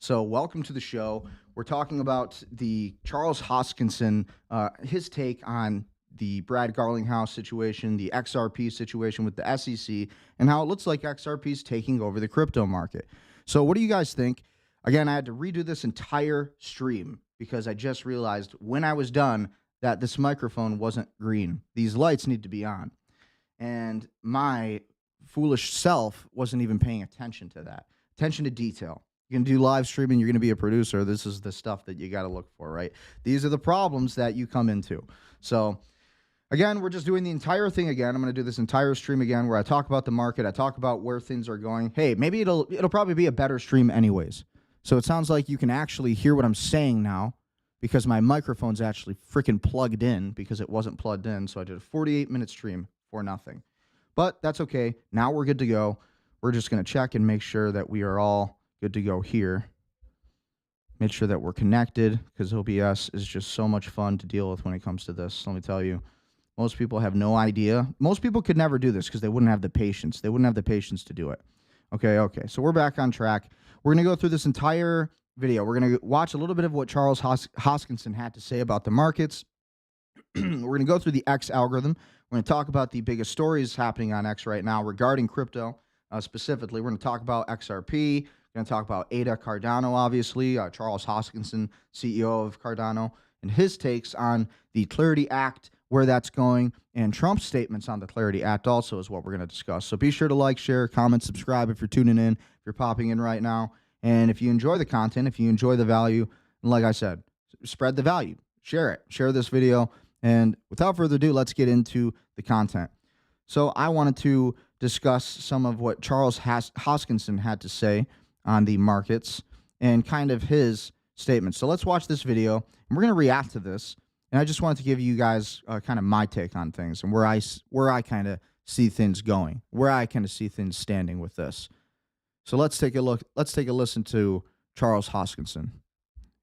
So, welcome to the show. We're talking about the Charles Hoskinson, his take on the Brad Garlinghouse situation, the XRP situation with the SEC, and how it looks like XRP is taking over the crypto market. So, what do you guys think? Again, I had to redo this entire stream because I just realized when I was done that this microphone wasn't green. These lights need to be on. And my foolish self wasn't even paying attention to that. Attention to detail. You're going to do live streaming. You're going to be a producer. This is the stuff that you got to look for, right? These are the problems that you come into. So, again, we're just doing the entire thing again. I'm going to do this entire stream again where I talk about the market. I talk about where things are going. Hey, maybe it'll probably be a better stream anyways. So it sounds like you can actually hear what I'm saying now because my microphone's actually freaking plugged in because it wasn't plugged in. So I did a 48-minute stream for nothing. But that's okay. Now we're good to go. We're just going to check and make sure that we are all good to go here. Make sure that we're connected because OBS is just so much fun to deal with when it comes to this. Let me tell you, most people have no idea. Most people could never do this because they wouldn't have the patience. They wouldn't have the patience to do it. Okay. So we're back on track. We're going to go through this entire video. We're going to watch a little bit of what Charles Hoskinson had to say about the markets. We're going to go through the X algorithm. We're going to talk about the biggest stories happening on X right now regarding crypto. Specifically, we're going to talk about XRP. We're going to talk about Ada Cardano, obviously, Charles Hoskinson, CEO of Cardano, and his takes on the ClLARITY Act, where that's going, and Trump's statements on the ClLARITY Act also is what we're going to discuss. So be sure to like, share, comment, subscribe if you're tuning in, if you're popping in right now. And if you enjoy the content, if you enjoy the value, and like I said, spread the value. Share it. Share this video. And without further ado, let's get into the content. So I wanted to discuss some of what Charles Hoskinson had to say on the markets and kind of his statements. So let's watch this video, and we're going to react to this. And I just wanted to give you guys kind of my take on things and where I kind of see things going, where I kind of see things standing with this. So let's take a look. Let's take a listen to Charles Hoskinson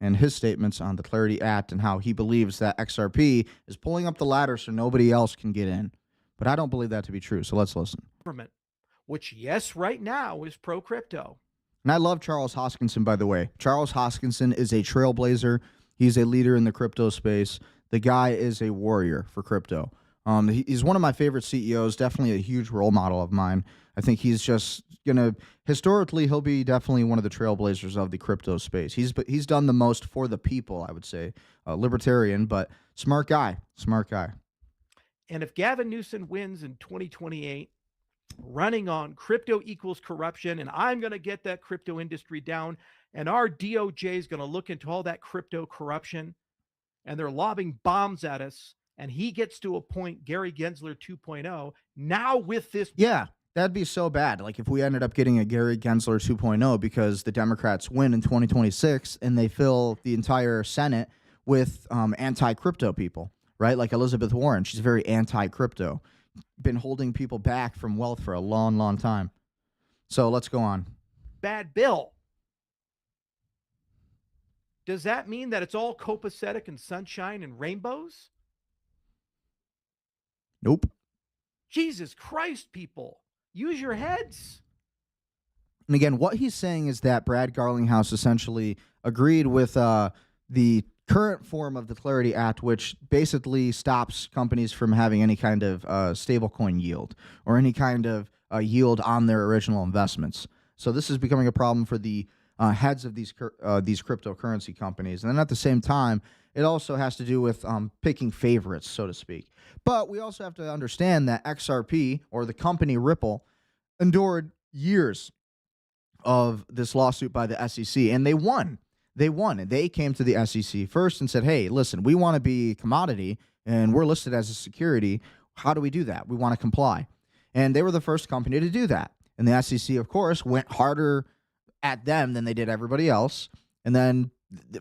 and his statements on the ClLARITY Act and how he believes that XRP is pulling up the ladder so nobody else can get in. But I don't believe that to be true. So let's listen. Which, yes, right now is pro-crypto. And I love Charles Hoskinson, by the way. Charles Hoskinson is a trailblazer. He's a leader in the crypto space. The guy is a warrior for crypto. He's one of my favorite CEOs, definitely a huge role model of mine. I think he's just historically, he'll be definitely one of the trailblazers of the crypto space. He's done the most for the people, I would say. Libertarian, but smart guy. And if Gavin Newsom wins in 2028, running on crypto equals corruption, and I'm going to get that crypto industry down, and our DOJ is going to look into all that crypto corruption, and they're lobbing bombs at us, and he gets to appoint Gary Gensler 2.0, now with this... Yeah, that'd be so bad. Like if we ended up getting a Gary Gensler 2.0 because the Democrats win in 2026 and they fill the entire Senate with anti-crypto people, right? Like Elizabeth Warren, she's very anti-crypto. Been holding people back from wealth for a long, long time. So let's go on. Bad bill. Does that mean that it's all copacetic and sunshine and rainbows? Nope. Jesus Christ, people. Use your heads. And again, what he's saying is that Brad Garlinghouse essentially agreed with the current form of the ClLARITY Act, which basically stops companies from having any kind of stablecoin yield or any kind of yield on their original investments. So this is becoming a problem for the heads of these cryptocurrency companies. And then at the same time, it also has to do with picking favorites, so to speak. But we also have to understand that XRP, or the company Ripple, endured years of this lawsuit by the SEC, and they won. They won, and they came to the SEC first and said, hey, listen, we want to be a commodity, and we're listed as a security. How do we do that? We want to comply. And they were the first company to do that. And the SEC, of course, went harder at them than they did everybody else. And then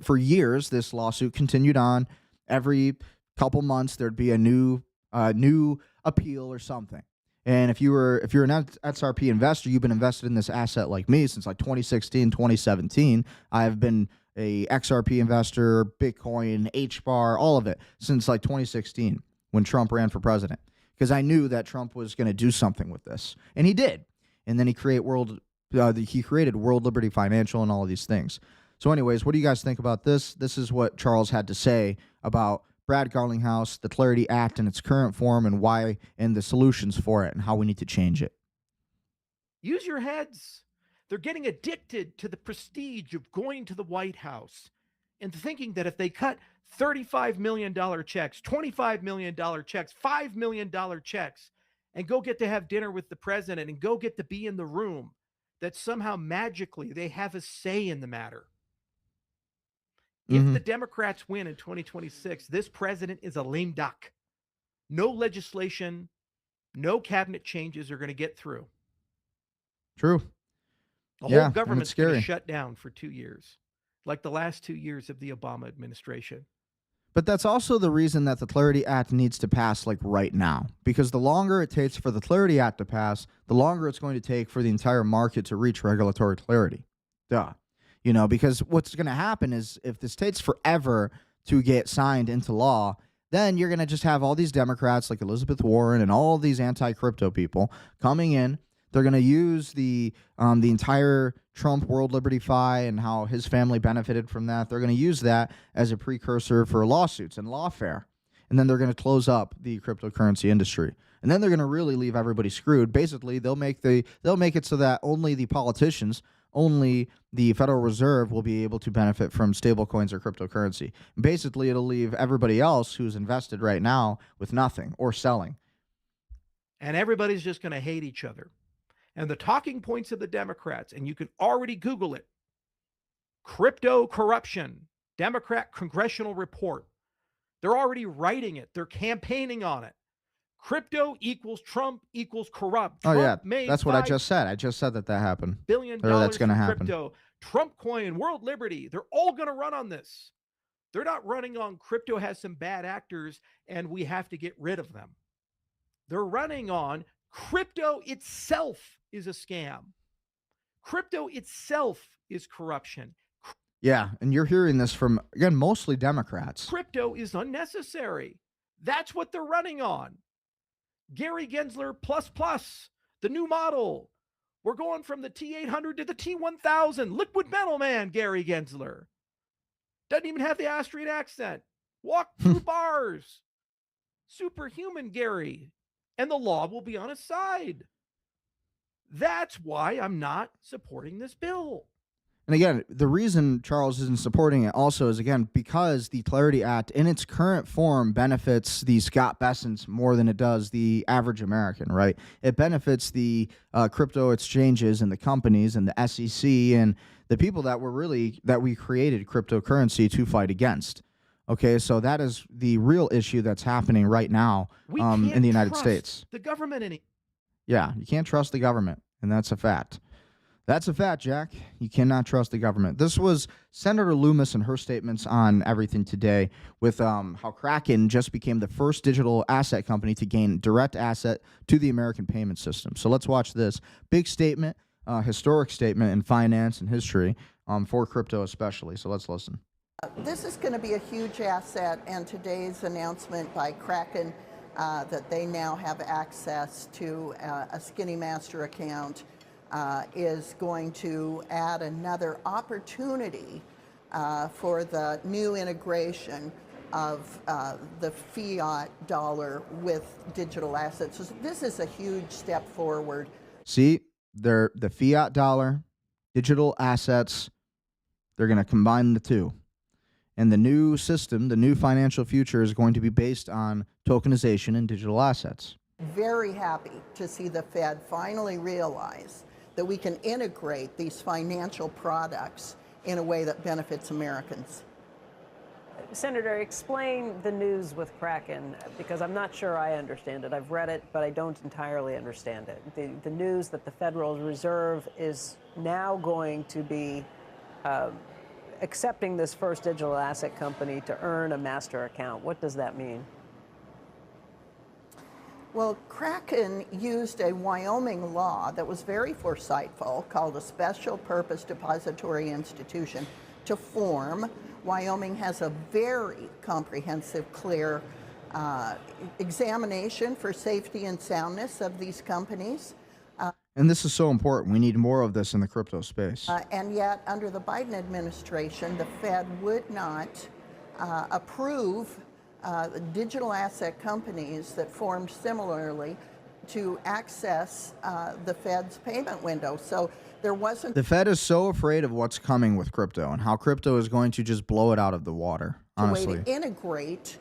for years, this lawsuit continued on. Every couple months, there'd be a new appeal or something. And if you're an XRP investor, you've been invested in this asset like me since like 2016, 2017. I've been a XRP investor, Bitcoin, HBAR, all of it since like 2016 when Trump ran for president, because I knew that Trump was going to do something with this, and he did. And then he created World Liberty Financial and all of these things. So anyways, what do you guys think about this? This is what Charles had to say about Brad Garlinghouse, the ClLARITY Act in its current form, and why, and the solutions for it, and how we need to change it. Use your heads. They're getting addicted to the prestige of going to the White House and thinking that if they cut $35 million checks, $25 million checks, $5 million checks, and go get to have dinner with the president and go get to be in the room, that somehow magically they have a say in the matter. If the Democrats win in 2026, this president is a lame duck. No legislation, no cabinet changes are going to get through. True. The whole government's going to shut down for 2 years, like the last 2 years of the Obama administration. But that's also the reason that the ClLARITY Act needs to pass like right now, because the longer it takes for the ClLARITY Act to pass, the longer it's going to take for the entire market to reach regulatory clarity. Duh. You know, because what's going to happen is if this takes forever to get signed into law, then you're going to just have all these Democrats like Elizabeth Warren and all these anti-crypto people coming in. They're going to use the entire Trump World Liberty Fi and how his family benefited from that. They're going to use that as a precursor for lawsuits and lawfare. And then they're going to close up the cryptocurrency industry. And then they're going to really leave everybody screwed. Basically, they'll make it so that only the politicians, only the Federal Reserve will be able to benefit from stablecoins or cryptocurrency. Basically, it'll leave everybody else who's invested right now with nothing or selling. And everybody's just going to hate each other. And the talking points of the Democrats, and you can already Google it, crypto corruption, Democrat congressional report. They're already writing it. They're campaigning on it. Crypto equals Trump equals corrupt. Trump, oh, yeah. That's what I just said. I just said that happened. $1 billion that's going to happen. Crypto, Trump coin, world liberty. They're all going to run on this. They're not running on crypto has some bad actors and we have to get rid of them. They're running on crypto itself is a scam. Crypto itself is corruption. Yeah, and you're hearing this from, again, mostly Democrats. Crypto is unnecessary. That's what they're running on. Gary Gensler plus, the new model. We're going from the T800 to the T1000. Liquid metal man, Gary Gensler. Doesn't even have the Austrian accent. Walk through bars. Superhuman Gary. And the law will be on his side. That's why I'm not supporting this bill. And again, the reason Charles isn't supporting it also is, again, because the ClLARITY Act in its current form benefits the Scott Bessents more than it does the average American, right? It benefits the crypto exchanges and the companies and the SEC and the people that we created cryptocurrency to fight against. Okay, so that is the real issue that's happening right now in the United States. The government Yeah, you can't trust the government, and that's a fact. That's a fact, Jack. You cannot trust the government. This was Senator Lummis and her statements on Everything Today with how Kraken just became the first digital asset company to gain direct asset to the American payment system. So let's watch this. Big statement, historic statement in finance and history for crypto especially. So let's listen. This is going to be a huge asset, and today's announcement by Kraken that they now have access to a Skinny Master account is going to add another opportunity for the new integration of the fiat dollar with digital assets. So this is a huge step forward. See, the fiat dollar, digital assets, they're going to combine the two. And the new system, the new financial future is going to be based on tokenization and digital assets. Very happy to see the Fed finally realize that we can integrate these financial products in a way that benefits Americans. Senator, explain the news with Kraken, because I'm not sure I understand it. I've read it, but I don't entirely understand it. The news that the Federal Reserve is now going to be accepting this first digital asset company to earn a master account. What does that mean? Well, Kraken used a Wyoming law that was very foresightful called a Special Purpose Depository Institution to form. Wyoming has a very comprehensive, clear examination for safety and soundness of these companies. And this is so important. We need more of this in the crypto space. And yet, under the Biden administration, the Fed would not approve digital asset companies that formed similarly to access the Fed's payment window. So there wasn't. The Fed is so afraid of what's coming with crypto and how crypto is going to just blow it out of the water, honestly. A way to integrate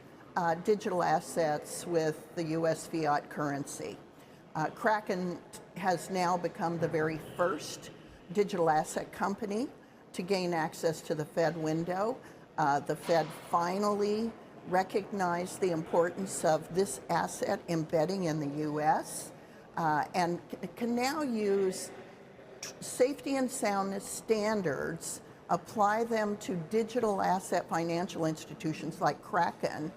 digital assets with the U.S. fiat currency. Kraken has now become the very first digital asset company to gain access to the Fed window. The Fed finally recognized the importance of this asset embedding in the U.S. And can now use safety and soundness standards, apply them to digital asset financial institutions like Kraken,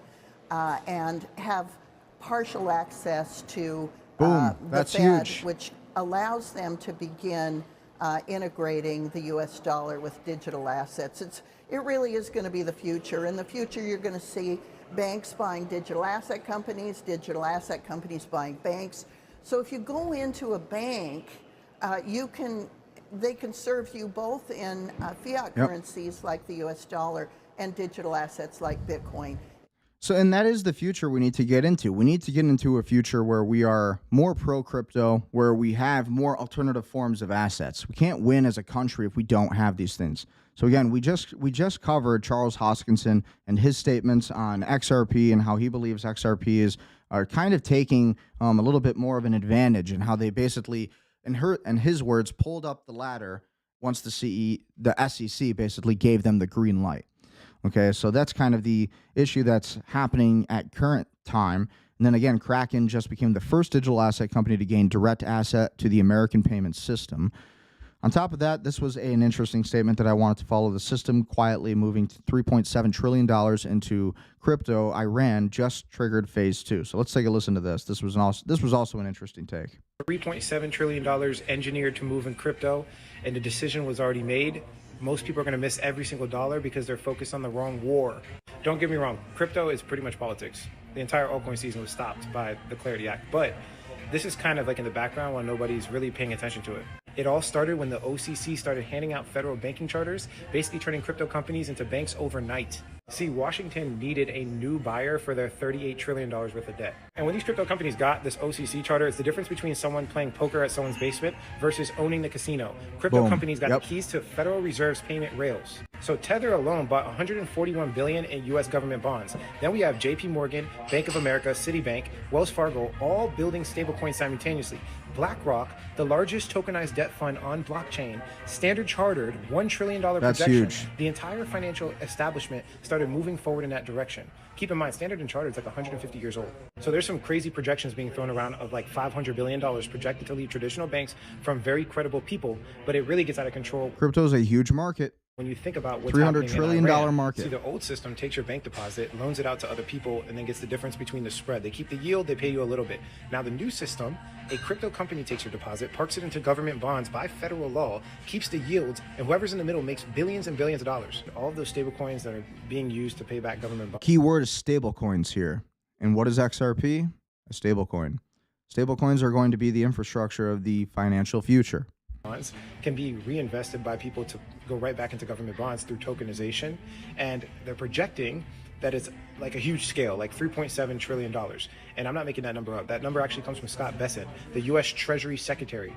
and have partial access to Boom, the that's Fed, huge. which allows them to begin integrating the U.S. dollar with digital assets. It really is going to be the future. In the future, you're going to see banks buying digital asset companies buying banks. So if you go into a bank, they can serve you both in fiat currencies like the U.S. dollar and digital assets like Bitcoin. So, and that is the future we need to get into. We need to get into a future where we are more pro-crypto, where we have more alternative forms of assets. We can't win as a country if we don't have these things. So again, we just covered Charles Hoskinson and his statements on XRP and how he believes XRP are kind of taking a little bit more of an advantage, and how they basically, in his words, pulled up the ladder once the SEC basically gave them the green light. Okay, so that's kind of the issue that's happening at current time. And then again, Kraken just became the first digital asset company to gain direct asset to the American payment system. On top of that, this was an interesting statement that I wanted to follow. The system quietly moving to $3.7 trillion into crypto. Iran just triggered phase 2. So let's take a listen to this. This was also an interesting take. $3.7 trillion engineered to move in crypto, and the decision was already made. Most people are going to miss every single dollar because they're focused on the wrong war. Don't get me wrong, crypto is pretty much politics. The entire altcoin season was stopped by the ClLARITY Act, but this is kind of like in the background when nobody's really paying attention to it. It all started when the OCC started handing out federal banking charters, basically turning crypto companies into banks overnight. See, Washington needed a new buyer for their $38 trillion worth of debt. And when these crypto companies got this OCC charter, it's the difference between someone playing poker at someone's basement versus owning the casino. Crypto companies got the keys to Federal Reserve's payment rails. So Tether alone bought $141 billion in U.S. government bonds. Then we have JP Morgan, Bank of America, Citibank, Wells Fargo, all building stablecoins simultaneously. BlackRock, the largest tokenized debt fund on blockchain, Standard Chartered, $1 trillion projection. Huge. The entire financial establishment started moving forward in that direction. Keep in mind, Standard Chartered is like 150 years old. So there's some crazy projections being thrown around of like $500 billion projected to leave traditional banks from very credible people, but it really gets out of control. Crypto is a huge market. When you think about what's $300 trillion market. See, the old system takes your bank deposit, loans it out to other people, and then gets the difference between the spread. They keep the yield, they pay you a little bit. Now the new system, a crypto company takes your deposit, parks it into government bonds by federal law, keeps the yields, and whoever's in the middle makes billions and billions of dollars. All of those stable coins that are being used to pay back government bonds. Key word is stable coins here. And what is XRP? A stable coin. Stable coins are going to be the infrastructure of the financial future. Bonds can be reinvested by people to go right back into government bonds through tokenization, and they're projecting that it's like a huge scale, like $3.7 trillion. And I'm not making that number up. That number actually comes from Scott Bessent, the U.S. Treasury Secretary.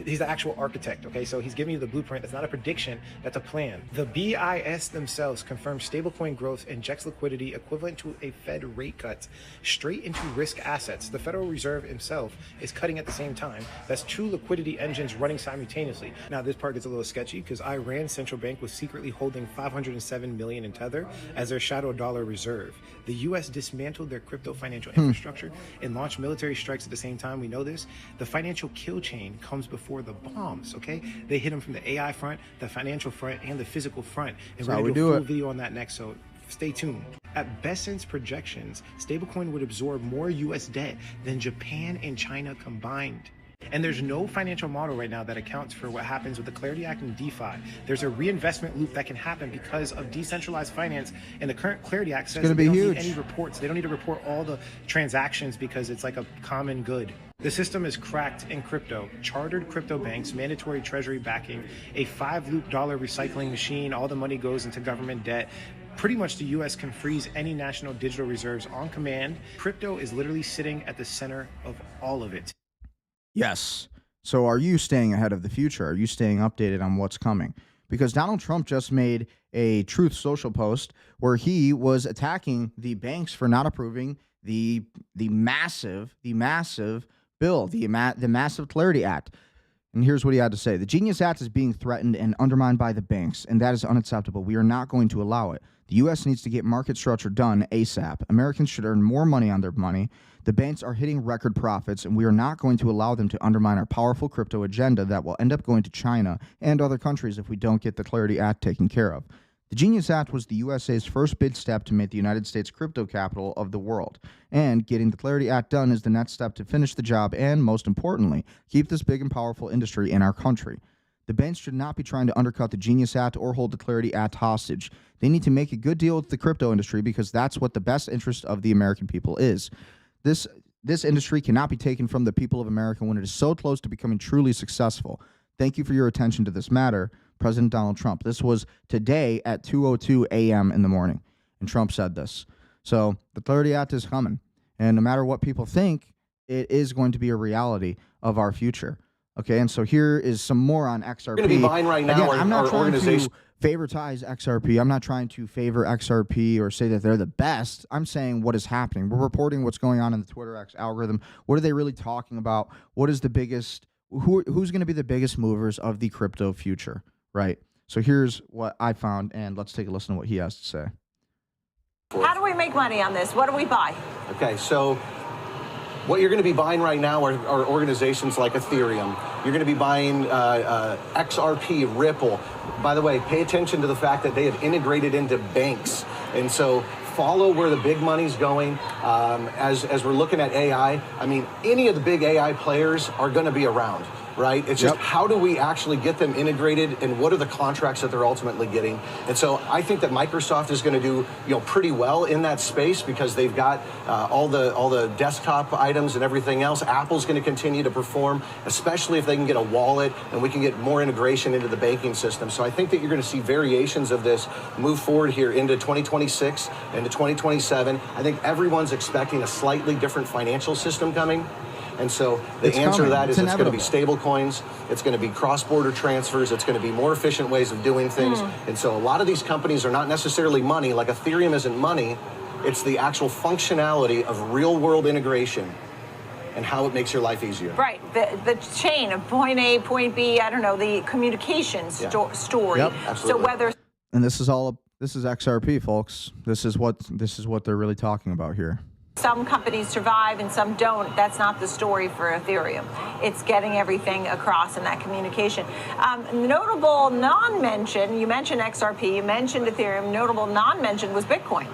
He's the actual architect, okay? So he's giving you the blueprint. That's not a prediction, that's a plan. The BIS themselves confirm stablecoin growth injects liquidity equivalent to a Fed rate cut straight into risk assets. The Federal Reserve himself is cutting at the same time. That's two liquidity engines running simultaneously. Now this part gets a little sketchy because Iran's central bank was secretly holding $507 million in Tether as their shadow dollar reserve. The U.S. dismantled their crypto financial infrastructure and launched military strikes at the same time. We know this. The financial kill chain comes before the bombs, okay? They hit them from the AI front, the financial front, and the physical front. And we're going to do a full video on that next, so stay tuned. At Bessent's projections, stablecoin would absorb more U.S. debt than Japan and China combined. And there's no financial model right now that accounts for what happens with the ClLARITY Act and DeFi. There's a reinvestment loop that can happen because of decentralized finance. And the current ClLARITY Act says they don't need any reports. They don't need to report all the transactions because it's like a common good. The system is cracked in crypto. Chartered crypto banks, mandatory treasury backing, a 5-loop dollar recycling machine. All the money goes into government debt. Pretty much the US can freeze any national digital reserves on command. Crypto is literally sitting at the center of all of it. Yes. So are you staying ahead of the future? Are you staying updated on what's coming? Because Donald Trump just made a Truth Social post where he was attacking the banks for not approving the massive bill, the massive ClLARITY Act. And here's what he had to say. The Genius Act is being threatened and undermined by the banks, and that is unacceptable. We are not going to allow it. The U.S. needs to get market structure done ASAP. Americans should earn more money on their money. The banks are hitting record profits, and we are not going to allow them to undermine our powerful crypto agenda that will end up going to China and other countries if we don't get the ClLARITY Act taken care of. The Genius Act was the USA's first big step to make the United States crypto capital of the world. And getting the ClLARITY Act done is the next step to finish the job and, most importantly, keep this big and powerful industry in our country. The banks should not be trying to undercut the Genius Act or hold the ClLARITY Act hostage. They need to make a good deal with the crypto industry because that's what the best interest of the American people is. This industry cannot be taken from the people of America when it is so close to becoming truly successful. Thank you for your attention to this matter, President Donald Trump. This was today at 2:02 a.m. in the morning, and Trump said this. So the ClLARITY Act is coming, and no matter what people think, it is going to be a reality of our future. Okay, and so here is some more on XRP. We're going to be buying right now. Again, I'm not trying to favoritize XRP. I'm not trying to favor XRP or say that they're the best. I'm saying what is happening. We're reporting what's going on in the Twitter X algorithm. What are they really talking about? What is the biggest? Who's going to be the biggest movers of the crypto future? Right. So here's what I found, and let's take a listen to what he has to say. How do we make money on this? What do we buy? Okay, so what you're going to be buying right now are organizations like Ethereum. You're going to be buying XRP, Ripple. By the way, pay attention to the fact that they have integrated into banks. And so follow where the big money's going. As we're looking at AI, I mean, any of the big AI players are going to be around, right? It's just how do we actually get them integrated, and what are the contracts that they're ultimately getting? And so I think that Microsoft is going to do pretty well in that space because they've got all the desktop items and everything else. Apple's going to continue to perform, especially if they can get a wallet and we can get more integration into the banking system. So I think that you're going to see variations of this move forward here into 2026 and to 2027. I think everyone's expecting a slightly different financial system coming. And so the answer to that is it's going to be stable coins, it's going to be cross-border transfers, it's going to be more efficient ways of doing things. And so a lot of these companies are not necessarily money, like Ethereum isn't money, it's the actual functionality of real-world integration and how it makes your life easier. Right, the chain of point A, point B, I don't know, the communication story. Yep, absolutely. So whether... And this is XRP, folks. This is what they're really talking about here. Some companies survive and some don't. That's not the story for Ethereum. It's getting everything across in that communication. Notable non-mention, you mentioned XRP, you mentioned Ethereum, notable non-mention was Bitcoin.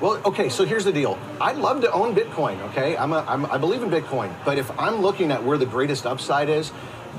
Well, okay, so here's the deal. I'd love to own Bitcoin, okay? I believe in Bitcoin, but if I'm looking at where the greatest upside is,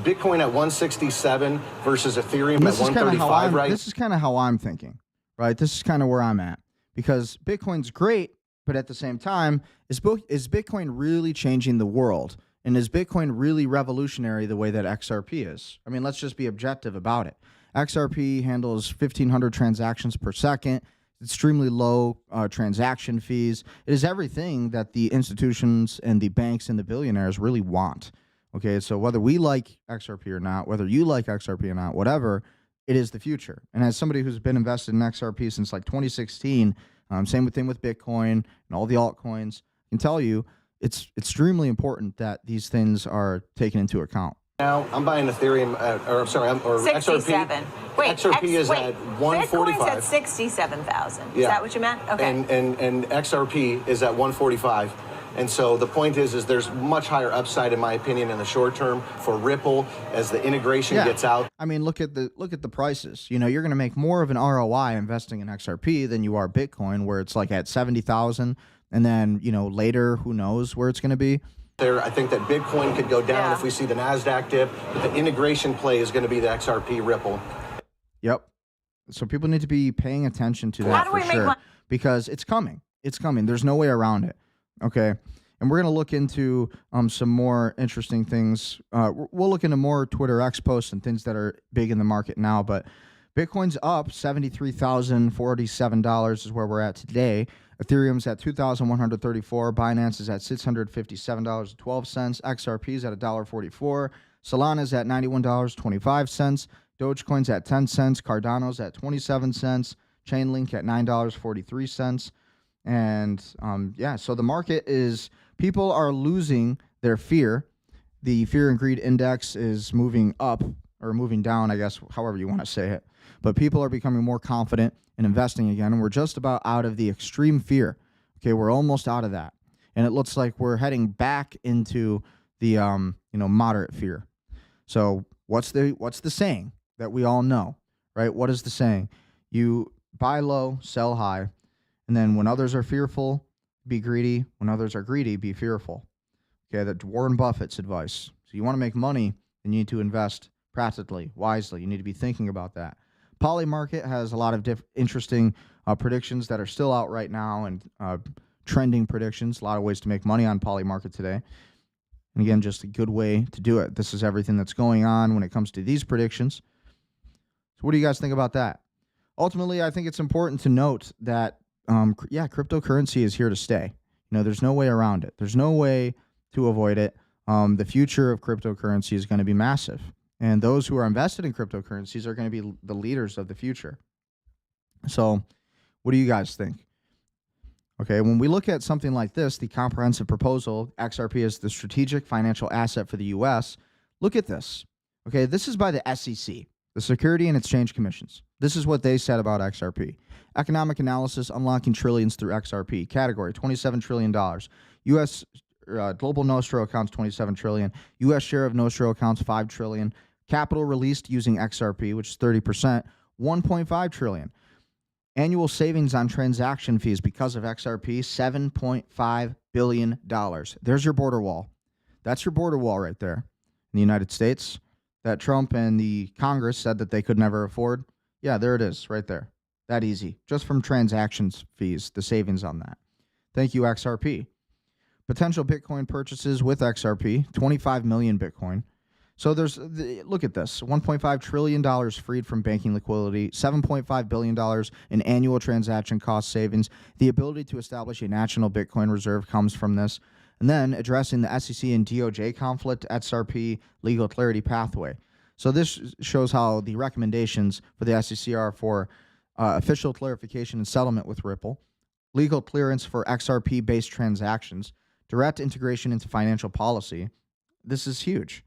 Bitcoin at 167 versus Ethereum at 135, right? This is kind of how I'm thinking, right? This is kind of where I'm at, because Bitcoin's great, but at the same time, is Bitcoin really changing the world? And is Bitcoin really revolutionary the way that XRP is? I mean, let's just be objective about it. XRP handles 1,500 transactions per second, extremely low transaction fees. It is everything that the institutions and the banks and the billionaires really want. Okay, so whether we like XRP or not, whether you like XRP or not, whatever, it is the future. And as somebody who's been invested in XRP since like 2016, same thing with Bitcoin and all the altcoins, I can tell you it's extremely important that these things are taken into account. Now I'm buying Ethereum, or 67. XRP. Wait, XRP is at 145. Bitcoin's at 67,000. Yeah. Is that what you meant? Okay. And XRP is at 145. And so the point is there's much higher upside, in my opinion, in the short term for Ripple as the integration gets out. I mean, look at the prices. You know, you're going to make more of an ROI investing in XRP than you are Bitcoin, where it's like at 70,000, and then later, who knows where it's going to be. there. I think that Bitcoin could go down if we see the NASDAQ dip, but the integration play is going to be the XRP Ripple. Yep. So people need to be paying attention to that for sure, because it's coming. It's coming. There's no way around it. Okay. And we're going to look into some more interesting things. We'll look into more Twitter X posts and things that are big in the market now. But Bitcoin's up $73,047 is where we're at today. Ethereum's at $2,134. Binance is at $657.12. XRP's at $1.44. Solana's at $91.25. Dogecoin's at 10 cents. Cardano's at 27 cents. Chainlink at $9.43. And so the market is, people are losing their fear. The fear and greed index is moving up, or moving down, I guess, however you want to say it. But people are becoming more confident in investing again, and we're just about out of the extreme fear. Okay, we're almost out of that. And it looks like we're heading back into the moderate fear. So what's the saying that we all know, right? What is the saying? You buy low, sell high, and then when others are fearful, be greedy. When others are greedy, be fearful. Okay, that's Warren Buffett's advice. So you want to make money, then you need to invest practically, wisely. You need to be thinking about that. PolyMarket has a lot of interesting predictions that are still out right now, and trending predictions. A lot of ways to make money on PolyMarket today. And again, just a good way to do it. This is everything that's going on when it comes to these predictions. So what do you guys think about that? Ultimately, I think it's important to note that, cryptocurrency is here to stay. There's no way around it. There's no way to avoid it. The future of cryptocurrency is going to be massive. And those who are invested in cryptocurrencies are going to be the leaders of the future. So what do you guys think? Okay, when we look at something like this, the comprehensive proposal, XRP is the strategic financial asset for the U.S., look at this. Okay, this is by the SEC, the Security and Exchange Commissions. This is what they said about XRP. Economic analysis, unlocking trillions through XRP. Category, $27 trillion. U.S. Global Nostro accounts $27 trillion. U.S. share of Nostro accounts $5 trillion. Capital released using XRP, which is 30%, $1.5 trillion. Annual savings on transaction fees because of XRP, $7.5 billion. There's your border wall. That's your border wall right there in the United States that Trump and the Congress said that they could never afford. Yeah, there it is right there. That easy. Just from transactions fees, the savings on that. Thank you, XRP. Potential Bitcoin purchases with XRP, 25 million Bitcoin. So look at this, $1.5 trillion freed from banking liquidity, $7.5 billion in annual transaction cost savings. The ability to establish a national Bitcoin reserve comes from this. And then addressing the SEC and DOJ conflict, XRP legal clarity pathway. So this shows how the recommendations for the SEC are for official clarification and settlement with Ripple, legal clearance for XRP-based transactions, direct integration into financial policy. This is huge.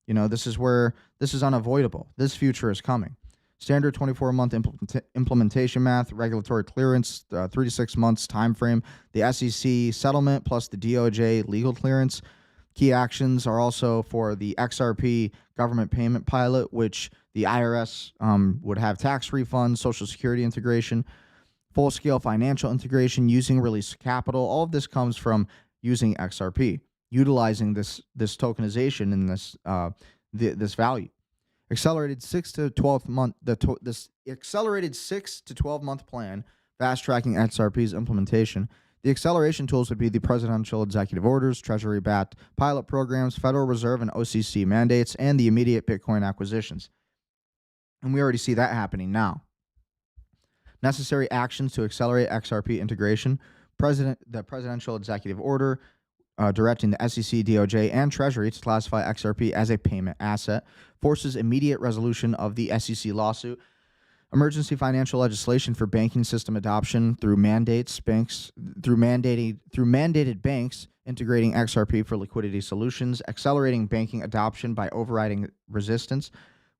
This is unavoidable. This future is coming. Standard 24-month implementation math, regulatory clearance, 3 to 6 months time frame, the SEC settlement plus the DOJ legal clearance. Key actions are also for the XRP government payment pilot, which the IRS would have tax refunds, Social Security integration, full-scale financial integration using released capital. All of this comes from using XRP, utilizing this tokenization and this value. Accelerated 6 to 12 month this accelerated 6 to 12 month plan, fast tracking XRP's implementation. The acceleration tools would be the presidential executive orders, Treasury-backed pilot programs, Federal Reserve and OCC mandates, and the immediate Bitcoin acquisitions. And we already see that happening now. Necessary actions to accelerate XRP integration, the presidential executive order directing the SEC, DOJ, and Treasury to classify XRP as a payment asset, forces immediate resolution of the SEC lawsuit, emergency financial legislation for banking system adoption through mandated banks integrating XRP for liquidity solutions, accelerating banking adoption by overriding resistance.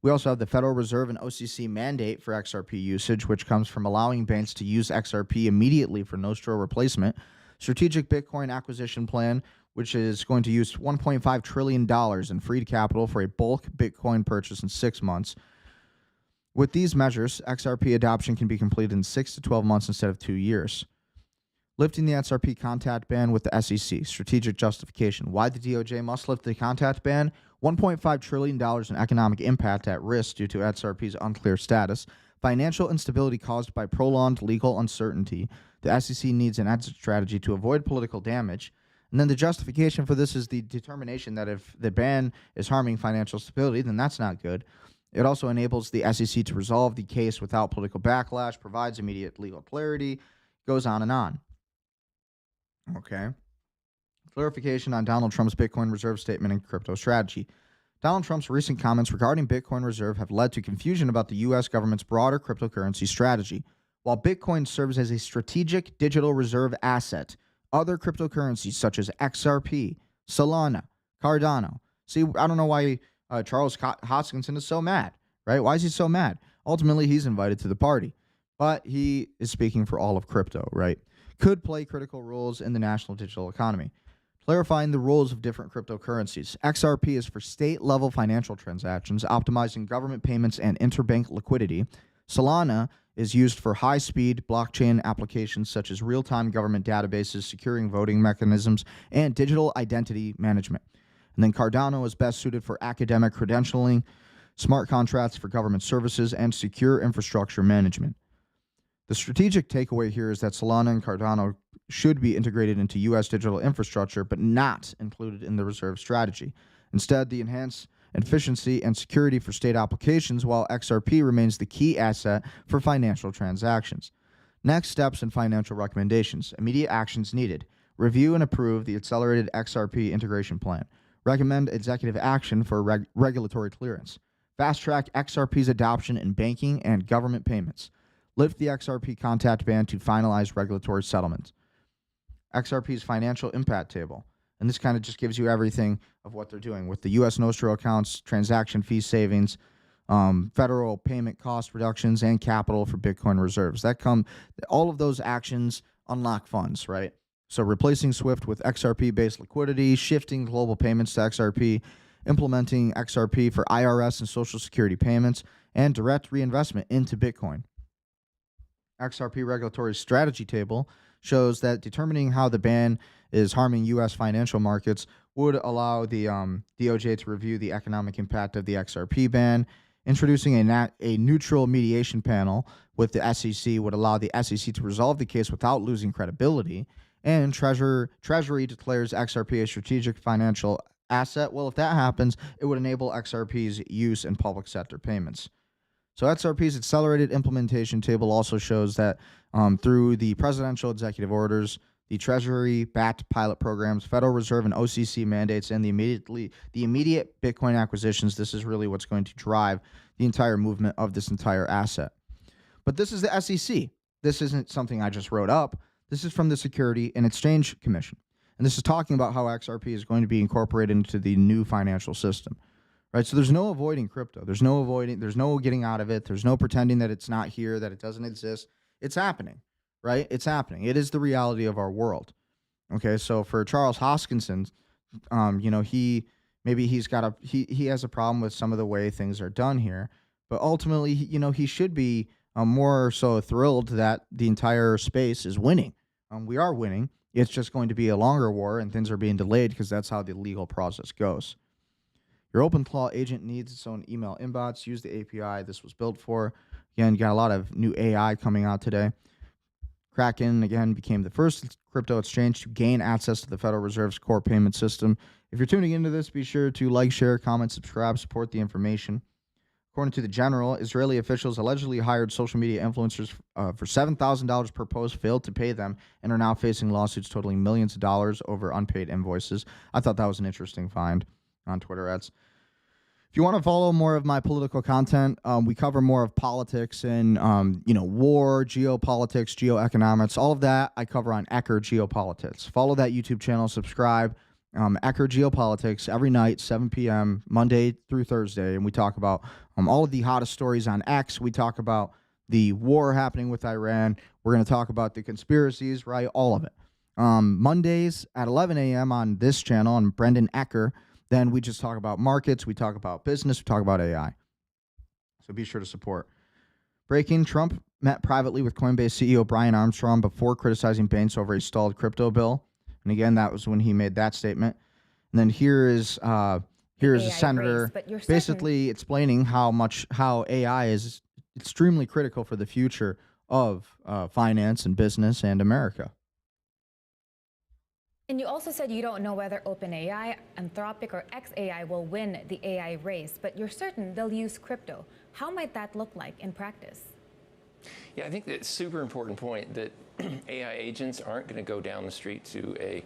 We also have the Federal Reserve and OCC mandate for XRP usage, which comes from allowing banks to use XRP immediately for Nostro replacement. Strategic Bitcoin acquisition plan, which is going to use $1.5 trillion in freed capital for a bulk Bitcoin purchase in 6 months. With these measures, XRP adoption can be completed in 6 to 12 months instead of 2 years. Lifting the XRP contact ban with the SEC. Strategic justification. Why the DOJ must lift the contact ban? $1.5 trillion in economic impact at risk due to XRP's unclear status. Financial instability caused by prolonged legal uncertainty. The SEC needs an exit strategy to avoid political damage. And then the justification for this is the determination that if the ban is harming financial stability, then that's not good. It also enables the SEC to resolve the case without political backlash, provides immediate legal clarity, goes on and on. Okay. Clarification on Donald Trump's Bitcoin reserve statement and crypto strategy. Donald Trump's recent comments regarding Bitcoin reserve have led to confusion about the U.S. government's broader cryptocurrency strategy. While Bitcoin serves as a strategic digital reserve asset, other cryptocurrencies such as XRP, Solana, Cardano. See, I don't know why Charles Hoskinson is so mad, right? Why is he so mad? Ultimately, he's invited to the party, but he is speaking for all of crypto, right? Could play critical roles in the national digital economy. Clarifying the roles of different cryptocurrencies. XRP is for state-level financial transactions, optimizing government payments and interbank liquidity. Solana is used for high-speed blockchain applications such as real-time government databases, securing voting mechanisms, and digital identity management. And then Cardano is best suited for academic credentialing, smart contracts for government services, and secure infrastructure management. The strategic takeaway here is that Solana and Cardano should be integrated into U.S. digital infrastructure, but not included in the reserve strategy. Instead, the enhanced efficiency and security for state applications, while XRP remains the key asset for financial transactions. Next steps and financial recommendations. Immediate actions needed. Review and approve the accelerated XRP integration plan. Recommend executive action for regulatory clearance. Fast-track XRP's adoption in banking and government payments. Lift the XRP contact ban to finalize regulatory settlements. XRP's financial impact table. And this kind of just gives you everything of what they're doing with the U.S. Nostro accounts, transaction fee savings, federal payment cost reductions, and capital for Bitcoin reserves. All of those actions unlock funds, right? So replacing SWIFT with XRP-based liquidity, shifting global payments to XRP, implementing XRP for IRS and Social Security payments, and direct reinvestment into Bitcoin. XRP regulatory strategy table shows that determining how the ban is harming U.S. financial markets would allow the DOJ to review the economic impact of the XRP ban. Introducing a neutral mediation panel with the SEC would allow the SEC to resolve the case without losing credibility. And Treasury declares XRP a strategic financial asset. Well, if that happens, it would enable XRP's use in public sector payments. So XRP's accelerated implementation table also shows that through the presidential executive orders, the Treasury-backed pilot programs, Federal Reserve and OCC mandates, and the immediate Bitcoin acquisitions, this is really what's going to drive the entire movement of this entire asset. But this is the SEC. This isn't something I just wrote up. This is from the Security and Exchange Commission. And this is talking about how XRP is going to be incorporated into the new financial system. Right, so there's no avoiding crypto. There's no getting out of it. There's no pretending that it's not here, that it doesn't exist. It's happening, right? It's happening. It is the reality of our world. Okay, so for Charles Hoskinson, he has a problem with some of the way things are done here, but ultimately, he should be more so thrilled that the entire space is winning. We are winning. It's just going to be a longer war, and things are being delayed because that's how the legal process goes. Your OpenClaw agent needs its own email inbox. Use the API this was built for. Again, you got a lot of new AI coming out today. Kraken, again, became the first crypto exchange to gain access to the Federal Reserve's core payment system. If you're tuning into this, be sure to like, share, comment, subscribe, support the information. According to the General, Israeli officials allegedly hired social media influencers for $7,000 per post, failed to pay them, and are now facing lawsuits totaling millions of dollars over unpaid invoices. I thought that was an interesting find on Twitter ads. If you want to follow more of my political content, we cover more of politics and war, geopolitics, geoeconomics, all of that I cover on Ecker Geopolitics. Follow that YouTube channel, subscribe. Ecker Geopolitics every night, 7 p.m., Monday through Thursday, and we talk about all of the hottest stories on X. We talk about the war happening with Iran. We're going to talk about the conspiracies, right? All of it. Mondays at 11 a.m. on this channel, on Brendan Ecker. Then we just talk about markets, we talk about business, we talk about AI. So be sure to support. Breaking: Trump met privately with Coinbase CEO Brian Armstrong before criticizing banks over a stalled crypto bill. And again, that was when he made that statement. And then here is a senator basically explaining how AI is extremely critical for the future of finance and business and America. And you also said you don't know whether OpenAI, Anthropic, or xAI will win the AI race, but you're certain they'll use crypto. How might that look like in practice? Yeah, I think that's a super important point that AI agents aren't going to go down the street to a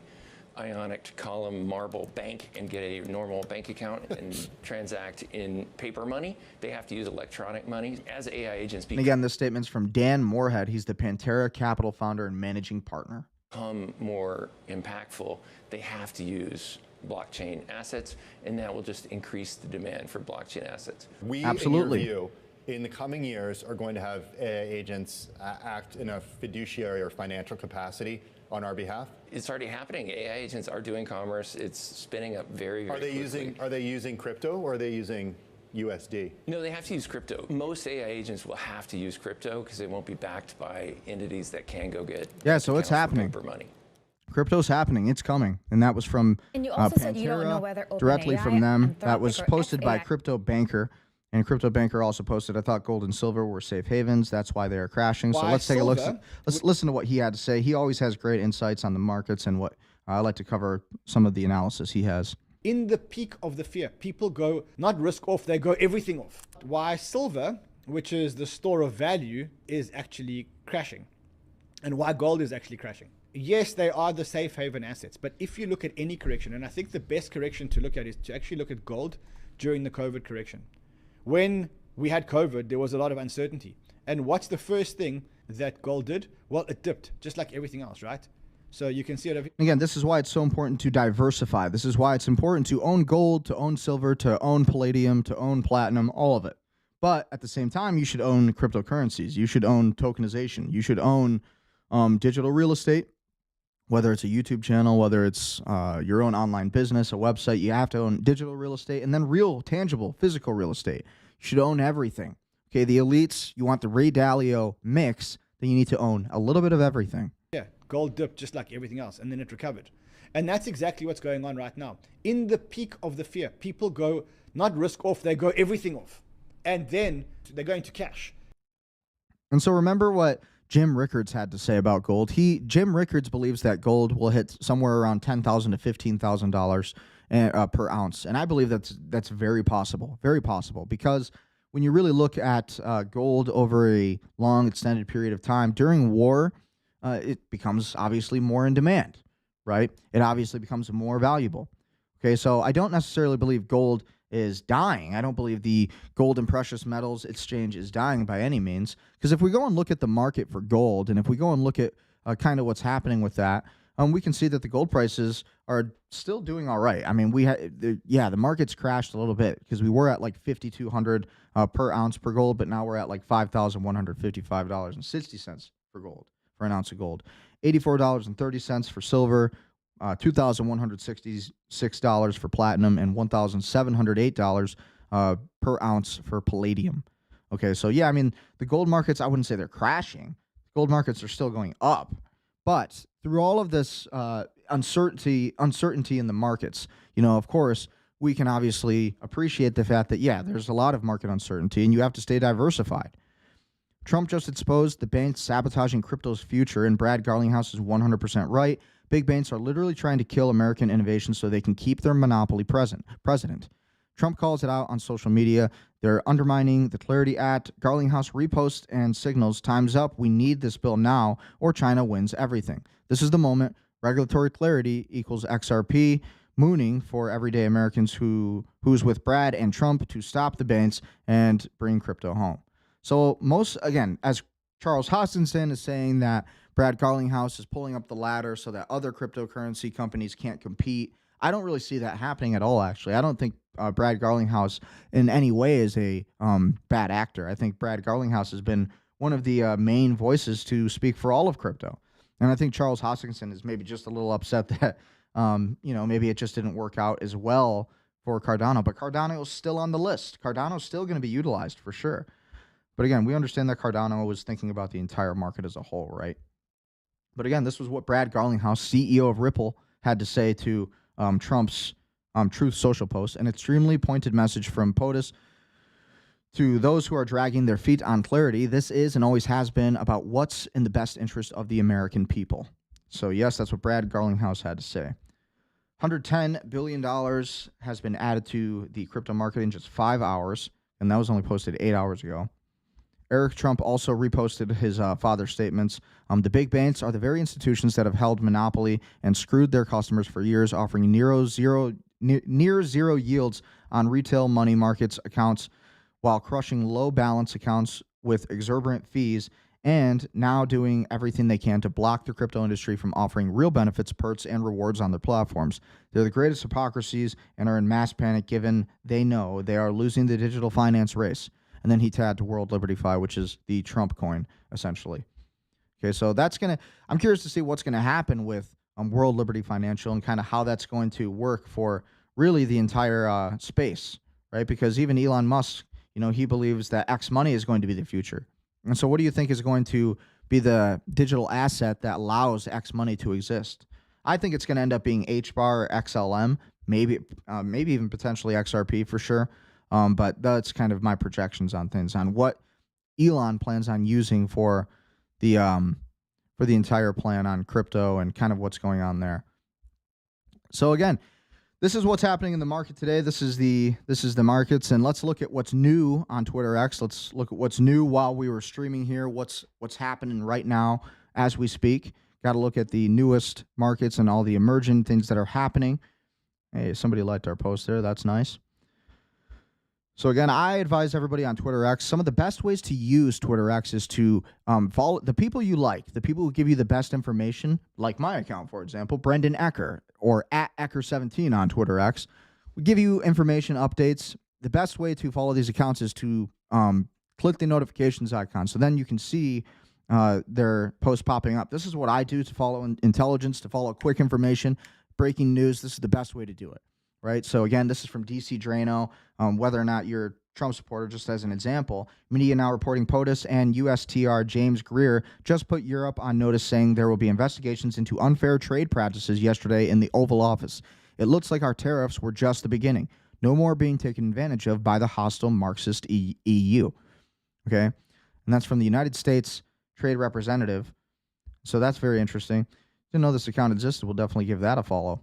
ionic column marble bank and get a normal bank account and transact in paper money. They have to use electronic money. As AI agents and again, this statement's from Dan Morehead. He's the Pantera Capital founder and managing partner. Become more impactful, they have to use blockchain assets, and that will just increase the demand for blockchain assets. We, absolutely, in your view, in the coming years, are going to have AI agents act in a fiduciary or financial capacity on our behalf? It's already happening. AI agents are doing commerce. It's spinning up very, very quickly. Are they using crypto, or are they using USD? No, they have to use crypto. Most AI agents will have to use crypto because they won't be backed by entities that can go get so it's happening. Paper money. Crypto's happening. It's coming. And that was from and you also said you don't know whether directly from them. That was posted by xAI. Crypto Banker. And Crypto Banker also posted, I thought gold and silver were safe havens. That's why they are crashing. So let's take a look. Let's listen to what he had to say. He always has great insights on the markets, and what I like to cover some of the analysis he has. In the peak of the fear, people go not risk off, they go everything off. Why silver, which is the store of value, is actually crashing, and why gold is actually crashing. Yes, they are the safe haven assets, but if you look at any correction, and I think the best correction to look at is to actually look at gold during the COVID correction. When we had COVID, there was a lot of uncertainty. And what's the first thing that gold did? Well, it dipped, just like everything else, right? So you can see it. Again, this is why it's so important to diversify. This is why it's important to own gold, to own silver, to own palladium, to own platinum, all of it. But at the same time, you should own cryptocurrencies. You should own tokenization. You should own digital real estate, whether it's a YouTube channel, whether it's your own online business, a website. You have to own digital real estate, and then real, tangible, physical real estate. You should own everything. Okay, the elites, you want the Ray Dalio mix, then you need to own a little bit of everything. Yeah, gold dipped just like everything else, and then it recovered. And that's exactly what's going on right now. In the peak of the fear, people go not risk off, they go everything off. And then they're going to cash. And so remember what Jim Rickards had to say about gold. Jim Rickards believes that gold will hit somewhere around $10,000 to $15,000 per ounce, and I believe that's very possible, because when you really look at gold over a long, extended period of time during war, it becomes obviously more in demand, right? It obviously becomes more valuable. Okay, so I don't necessarily believe gold is dying. I don't believe the gold and precious metals exchange is dying by any means. Because if we go and look at the market for gold, and if we go and look at kind of what's happening with that, we can see that the gold prices are still doing all right. I mean, the market's crashed a little bit because we were at like 5,200 per ounce per gold, but now we're at like $5,155.60 for gold, for an ounce of gold. $84.30 for silver, $2,166 for platinum, and $1,708 per ounce for palladium. Okay, so yeah, I mean, the gold markets, I wouldn't say they're crashing. Gold markets are still going up. But through all of this uncertainty in the markets, of course, we can obviously appreciate the fact that, yeah, there's a lot of market uncertainty, and you have to stay diversified. Trump just exposed the banks sabotaging crypto's future, and Brad Garlinghouse is 100% right. Big banks are literally trying to kill American innovation so they can keep their monopoly president. Trump calls it out on social media. They're undermining the ClLARITY Act. Garlinghouse reposts and signals, time's up, we need this bill now, or China wins everything. This is the moment. Regulatory clarity equals XRP, mooning for everyday Americans who's with Brad and Trump to stop the banks and bring crypto home. So again, as Charles Hoskinson is saying that Brad Garlinghouse is pulling up the ladder so that other cryptocurrency companies can't compete, I don't really see that happening at all, actually. I don't think Brad Garlinghouse in any way is a bad actor. I think Brad Garlinghouse has been one of the main voices to speak for all of crypto. And I think Charles Hoskinson is maybe just a little upset that, maybe it just didn't work out as well for Cardano. But Cardano is still on the list. Cardano is still going to be utilized for sure. But again, we understand that Cardano was thinking about the entire market as a whole, right? But again, this was what Brad Garlinghouse, CEO of Ripple, had to say to Trump's Truth Social post, an extremely pointed message from POTUS to those who are dragging their feet on ClLARITY. This is and always has been about what's in the best interest of the American people. So yes, that's what Brad Garlinghouse had to say. $110 billion has been added to the crypto market in just 5 hours, and that was only posted 8 hours ago. Eric Trump also reposted his father's statements. The big banks are the very institutions that have held monopoly and screwed their customers for years, offering near zero yields on retail money markets accounts while crushing low balance accounts with exorbitant fees, and now doing everything they can to block the crypto industry from offering real benefits, perks, and rewards on their platforms. They're the greatest hypocrisies and are in mass panic given they know they are losing the digital finance race. And then he tagged World Liberty Fi, which is the Trump coin, essentially. Okay, so that's going to, I'm curious to see what's going to happen with World Liberty Financial and kind of how that's going to work for really the entire space, right? Because even Elon Musk, he believes that X money is going to be the future. And so what do you think is going to be the digital asset that allows X money to exist? I think it's going to end up being HBAR or XLM, maybe even potentially XRP for sure. But that's kind of my projections on things, on what Elon plans on using for the entire plan on crypto and kind of what's going on there. So again, this is what's happening in the market today. This is the markets, and let's look at what's new on Twitter X. Let's look at what's new while we were streaming here. What's happening right now as we speak. Got to look at the newest markets and all the emerging things that are happening. Hey, somebody liked our post there. That's nice. So again, I advise everybody on Twitter X, some of the best ways to use Twitter X is to follow the people you like, the people who give you the best information, like my account, for example, Brendan Ecker, or at Ecker17 on Twitter X. We give you information updates. The best way to follow these accounts is to click the notifications icon, so then you can see their posts popping up. This is what I do to follow intelligence, to follow quick information, breaking news. This is the best way to do it. Right. So again, this is from DC Drano. Whether or not you're a Trump supporter, just as an example, media now reporting POTUS and USTR James Greer just put Europe on notice, saying there will be investigations into unfair trade practices yesterday in the Oval Office. It looks like our tariffs were just the beginning. No more being taken advantage of by the hostile Marxist EU. Okay. And that's from the United States Trade Representative. So that's very interesting. Didn't know this account existed. We'll definitely give that a follow.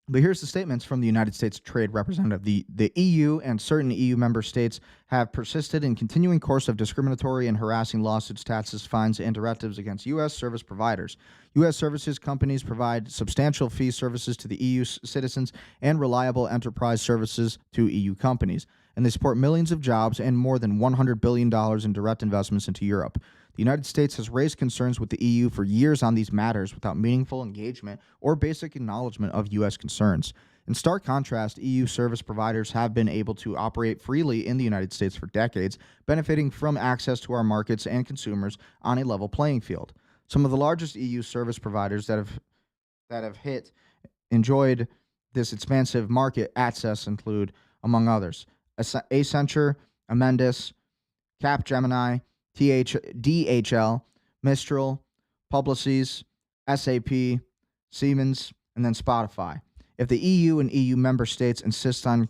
But here's the statements from the United States Trade Representative. The EU and certain EU member states have persisted in continuing course of discriminatory and harassing lawsuits, taxes, fines, and directives against U.S. service providers. U.S. services companies provide substantial fee services to the EU citizens and reliable enterprise services to EU companies. And they support millions of jobs and more than $100 billion in direct investments into Europe. The United States has raised concerns with the EU for years on these matters without meaningful engagement or basic acknowledgement of U.S. concerns. In stark contrast, EU service providers have been able to operate freely in the United States for decades, benefiting from access to our markets and consumers on a level playing field. Some of the largest EU service providers that have enjoyed this expansive market access include, among others, Accenture, Amendus, Capgemini, DHL, Mistral, Publicis, SAP, Siemens, and then Spotify. If the EU and EU member states insist on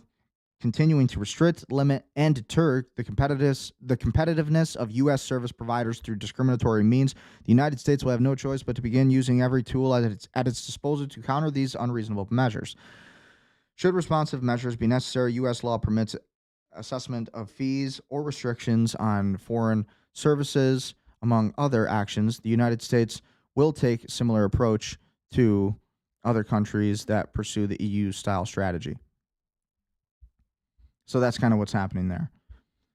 continuing to restrict, limit, and deter the competitiveness of U.S. service providers through discriminatory means, the United States will have no choice but to begin using every tool at its disposal to counter these unreasonable measures. Should responsive measures be necessary, U.S. law permits assessment of fees or restrictions on foreign services, among other actions. The United States will take a similar approach to other countries that pursue the EU-style strategy. So that's kind of what's happening there.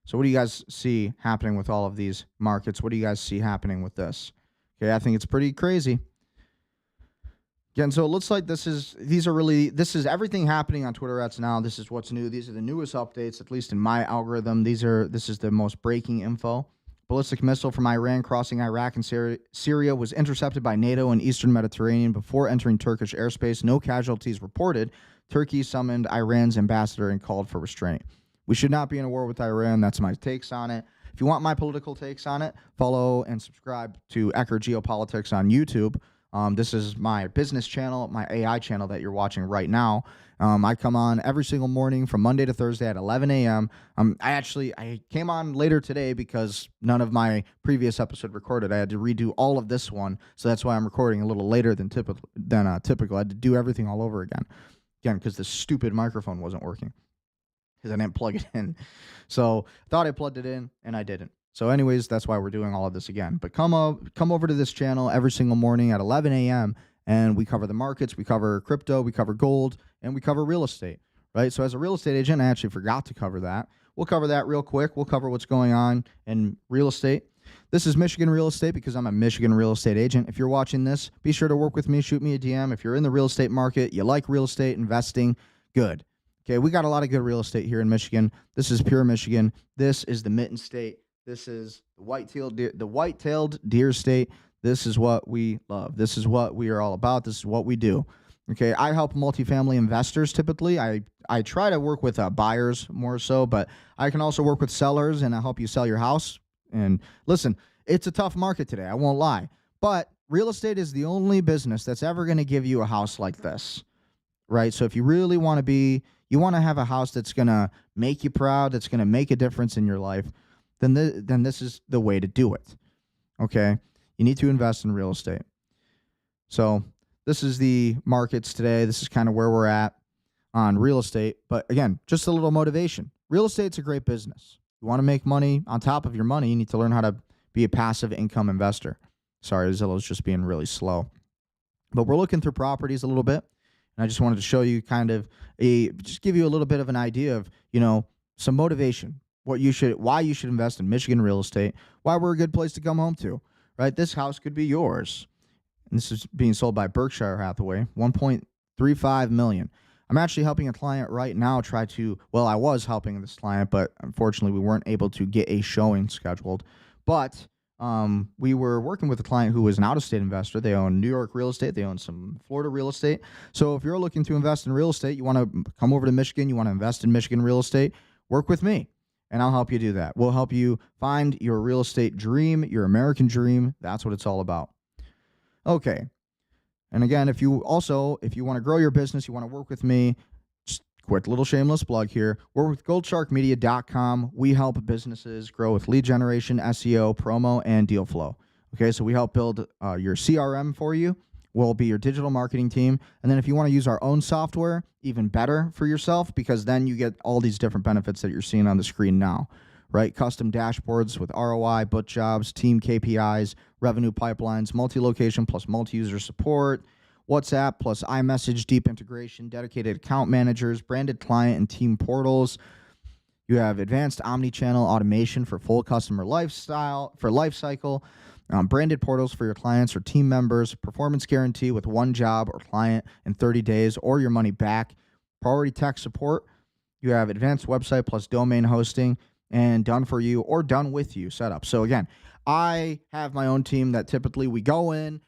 So what do you guys see happening with all of these markets? What do you guys see happening with this? Okay, I think it's pretty crazy. Again, so it looks like this is everything happening on Twitter X now. This is what's new. These are the newest updates, at least in my algorithm. This is the most breaking info. Ballistic missile from Iran crossing Iraq and Syria was intercepted by NATO in eastern Mediterranean before entering Turkish airspace. No casualties reported. Turkey summoned Iran's ambassador and called for restraint. We should not be in a war with Iran. That's my takes on it. if you want my political takes on it, follow and subscribe to Ecker Geopolitics on YouTube. This is my business channel, my AI channel that you're watching right now. I come on every single morning from Monday to Thursday at 11 a.m. I came on later today because none of my previous episode recorded. I had to redo all of this one, so that's why I'm recording a little later than typical. I had to do everything all over again because the stupid microphone wasn't working because I didn't plug it in. So thought I plugged it in and I didn't. So anyways, that's why we're doing all of this again. But come over to this channel every single morning at 11 a.m. and we cover the markets, we cover crypto, we cover gold, and we cover real estate, right? So as a real estate agent, I actually forgot to cover that. We'll cover that real quick. We'll cover what's going on in real estate. This is Michigan real estate because I'm a Michigan real estate agent. If you're watching this, be sure to work with me. Shoot me a DM. If you're in the real estate market, you like real estate investing, good. Okay, we got a lot of good real estate here in Michigan. This is pure Michigan. This is the Mitten State. This is the white-tailed deer state. This is what we love. This is what we are all about. This is what we do. Okay, I help multifamily investors typically. I try to work with buyers more so, but I can also work with sellers, and I help you sell your house. And listen, it's a tough market today, I won't lie. But real estate is the only business that's ever going to give you a house like this, right? So if you really want to have a house that's going to make you proud, that's going to make a difference in your life, then this is the way to do it, okay? You need to invest in real estate. So this is the markets today. This is kind of where we're at on real estate. But again, just a little motivation. Real estate's a great business. You want to make money on top of your money, you need to learn how to be a passive income investor. Sorry, Zillow's just being really slow. But we're looking through properties a little bit, and I just wanted to show you just give you a little bit of an idea of, some motivation, why you should invest in Michigan real estate, why we're a good place to come home to, right? This house could be yours. And this is being sold by Berkshire Hathaway, $1.35 million. I'm actually helping a client right now I was helping this client, but unfortunately we weren't able to get a showing scheduled. But we were working with a client who was an out-of-state investor. They own New York real estate. They own some Florida real estate. So if you're looking to invest in real estate, you want to come over to Michigan, you want to invest in Michigan real estate, work with me, and I'll help you do that. We'll help you find your real estate dream, your American dream. That's what it's all about. Okay. And again, if you want to grow your business, you want to work with me, just quick little shameless plug here. We're with goldsharkmedia.com. We help businesses grow with lead generation, SEO, promo, and deal flow. Okay, so we help build your CRM for you. We'll be your digital marketing team. And then if you want to use our own software, even better for yourself, because then you get all these different benefits that you're seeing on the screen now, right? Custom dashboards with ROI, book jobs, team KPIs, revenue pipelines, multi-location plus multi-user support, WhatsApp plus iMessage, deep integration, dedicated account managers, branded client and team portals. You have advanced omni-channel automation for full customer lifecycle, branded portals for your clients or team members, performance guarantee with one job or client in 30 days or your money back, priority tech support. You have advanced website plus domain hosting, and done for you or done with you setup. So again, I have my own team that typically we go in,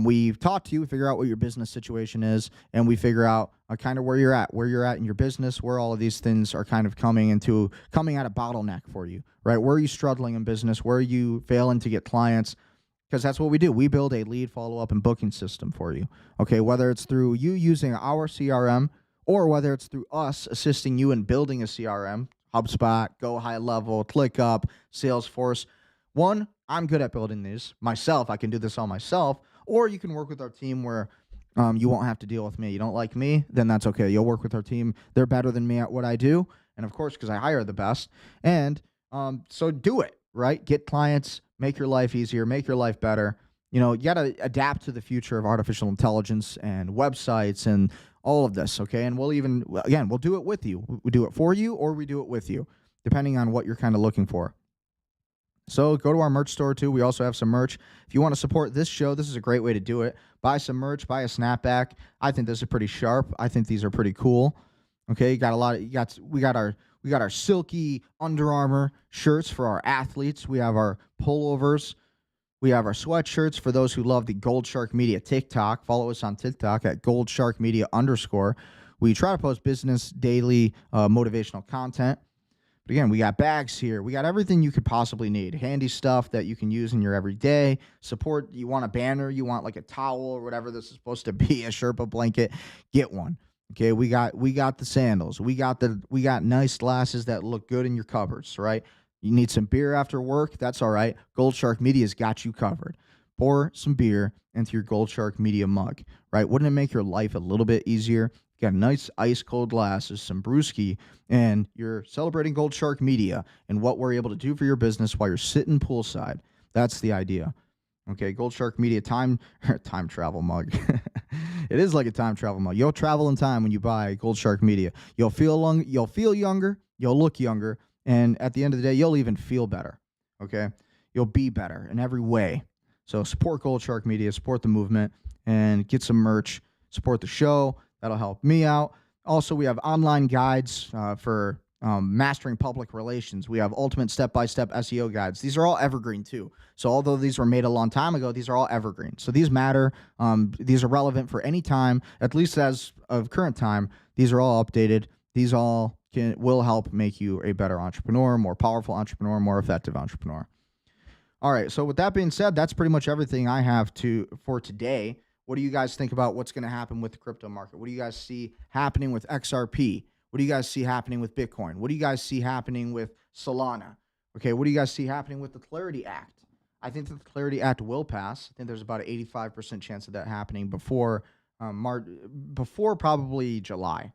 we talk to you, we figure out what your business situation is, and we figure out kind of where you're at in your business, where all of these things are kind of coming at a bottleneck for you, right? Where are you struggling in business? Where are you failing to get clients? Because that's what we do. We build a lead follow-up and booking system for you, okay? Whether it's through you using our CRM or whether it's through us assisting you in building a CRM, HubSpot, Go High Level, ClickUp, Salesforce. One, I'm good at building these myself. I can do this all myself. Or you can work with our team where you won't have to deal with me. You don't like me, then that's okay. You'll work with our team. They're better than me at what I do. And of course, because I hire the best. And so do it, right? Get clients, make your life easier, make your life better. You got to adapt to the future of artificial intelligence and websites and all of this, okay? And we'll do it with you. We do it for you or we do it with you, depending on what you're kind of looking for. So go to our merch store too. We also have some merch. If you want to support this show, this is a great way to do it. Buy some merch, buy a snapback. I think this is pretty sharp. I think these are pretty cool. Okay, we got our silky Under Armour shirts for our athletes. We have our pullovers. We have our sweatshirts for those who love the Gold Shark Media TikTok. Follow us on TikTok at goldsharkmedia_. We try to post business daily motivational content. But again, we got bags here. We got everything you could possibly need. Handy stuff that you can use in your everyday support. You want a banner, you want like a towel or whatever this is supposed to be, a Sherpa blanket, get one. Okay, we got the sandals. We got nice glasses that look good in your cupboards, right? You need some beer after work, that's all right. Gold Shark Media's got you covered. Pour some beer into your Gold Shark Media mug, right? Wouldn't it make your life a little bit easier? You got nice ice cold glasses, some brewski, and you're celebrating Gold Shark Media and what we're able to do for your business while you're sitting poolside. That's the idea. Okay, Gold Shark Media time travel mug. It is like a time travel mug. You'll travel in time when you buy Gold Shark Media. You'll feel younger, you'll look younger, and at the end of the day, you'll even feel better. Okay, you'll be better in every way. So support Gold Shark Media, support the movement, and get some merch. Support the show. That'll help me out. Also, we have online guides for mastering public relations. We have ultimate step-by-step SEO guides. These are all evergreen too. So although these were made a long time ago, these are all evergreen. So these matter. These are relevant for any time, at least as of current time. These are all updated. These all will help make you a better entrepreneur, more powerful entrepreneur, more effective entrepreneur. All right. So with that being said, that's pretty much everything I have for today. What do you guys think about what's going to happen with the crypto market? What do you guys see happening with XRP? What do you guys see happening with Bitcoin? What do you guys see happening with Solana? Okay, what do you guys see happening with the ClLARITY Act? I think that the ClLARITY Act will pass. I think there's about an 85% chance of that happening before probably July.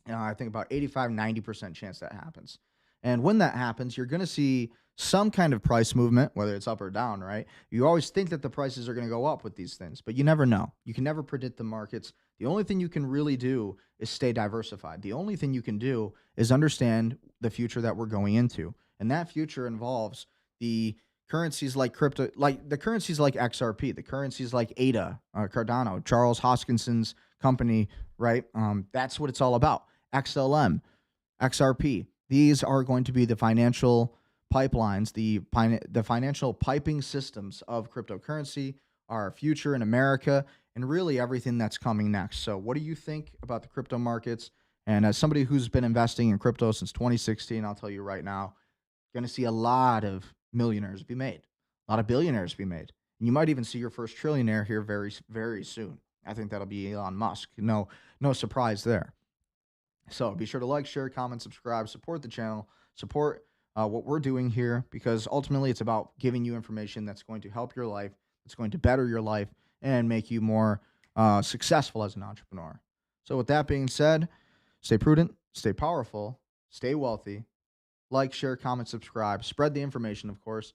I think about 85, 90% chance that happens. And when that happens, you're going to see some kind of price movement, whether it's up or down, right? You always think that the prices are going to go up with these things, but you never know. You can never predict the markets. The only thing you can really do is stay diversified. The only thing you can do is understand the future that we're going into. And that future involves the currencies like crypto, like the currencies like XRP, the currencies like ADA, Cardano, Charles Hoskinson's company, right? That's what it's all about. XLM, XRP. These are going to be the financial pipelines, the financial piping systems of cryptocurrency, our future in America, and really everything that's coming next. So what do you think about the crypto markets? And as somebody who's been investing in crypto since 2016, I'll tell you right now, you're going to see a lot of millionaires be made, a lot of billionaires be made. And you might even see your first trillionaire here very, very soon. I think that'll be Elon Musk. No surprise there. So be sure to like, share, comment, subscribe, support the channel, support what we're doing here, because ultimately it's about giving you information that's going to help your life, that's going to better your life, and make you more successful as an entrepreneur. So with that being said, stay prudent, stay powerful, stay wealthy, like, share, comment, subscribe, spread the information, of course,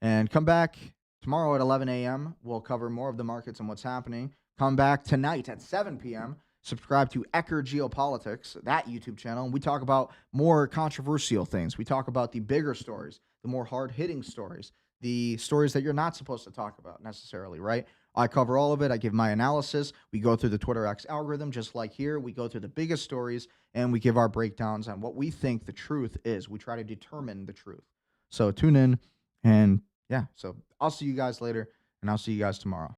and come back tomorrow at 11 a.m. We'll cover more of the markets and what's happening. Come back tonight at 7 p.m. Subscribe to Ecker Geopolitics, that YouTube channel. And we talk about more controversial things. We talk about the bigger stories, the more hard-hitting stories, the stories that you're not supposed to talk about necessarily, right? I cover all of it. I give my analysis. We go through the Twitter X algorithm, just like here. We go through the biggest stories, and we give our breakdowns on what we think the truth is. We try to determine the truth. So tune in, and yeah, so I'll see you guys later, and I'll see you guys tomorrow.